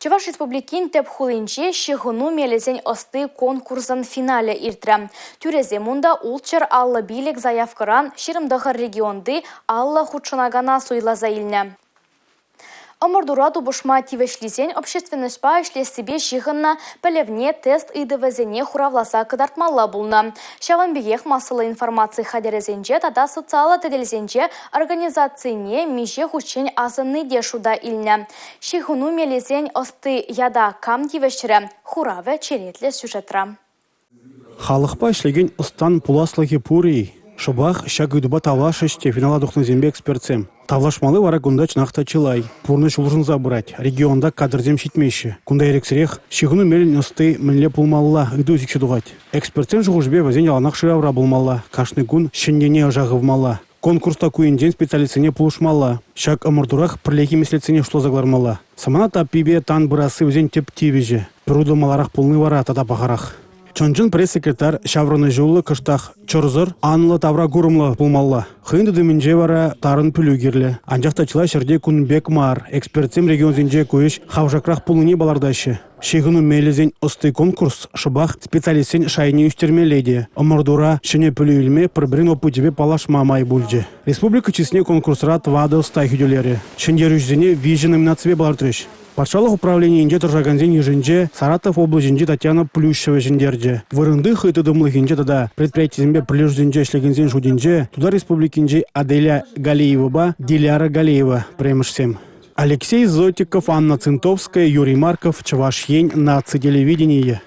Чуваш республикин теп хулинче шехуну мелезен осты конкурсан финале иртре. Тюрезе мунда улчер алла билек заявкаран ширымдахар регионды алла худшанагана суйлаза илне. Омордурату бушма тивешлизен общественность па ишлес себе шиханна пелевне тест идывезене хуравласа кыдартмалла булна. Шаванбегех массалы информации хадерезенче тада социала теделзенче организацияне меже хучен азынны дешуда илне. Шихуну мелезен осты яда кам тивешчере хураве черетле сюжетра. Халықпа ішлеген ұстан пуласлығы пурий. Шыбақ шагыдыба тавлашыште финала духнызембе экспертсем. Тавлашмалы вара кунда чнахта чылай. Пурны шулжын забырать. Регионда кадрзем шитмеші. Кунда ерексірех шихыну мелін ұсты мінле пулмалла үді үзікші дуғать. Экспертсем жығышбе вазен яланақ шыравра булмалла. Кашны күн шендене жағывмалла. Конкурста куенден специалистіне пулышмалла. Шак амырдурах пірлеки меслеціне шло заглармалла. Самана таппибе тан бұрасы өзен теп тивеже. Піруды маларақ пулны вара тада пахарах. Чонжын пресс-секретар Шавраны жолы кыштах чорзыр анлы тавра гурымлы пулмалла. Хынды дымінже вара тарын пүлігерлі. Анжақта чыла шырде күн бек мар. Экспертсем регионзенже көйіш хавжакрах пулыне балардашы. Шегіну мейлізен осты конкурс шыбақ специалистен шайне үстермелейді. Омордура шыне пүлігілме пірбірін опытебе палашма май бүлже. Республика чесіне конкурсыра твады ұстай хүделері. Шындер жүзіне вижі номинациябе балардырыш. Патшалық управлениенде тұржаганзен ежінже Саратов облажынже Татьяна Плющева жіндерде. Вырынды хытыдымлығынже тада предприятизмбе пілежденже ішлегензен жуденже туда республикинже Аделя Галеева Диляра Галеева премішсем. Алексей Зотиков, Анна Цинтовская, Юрий Марков, Чуваш Ень, Наци телевидение.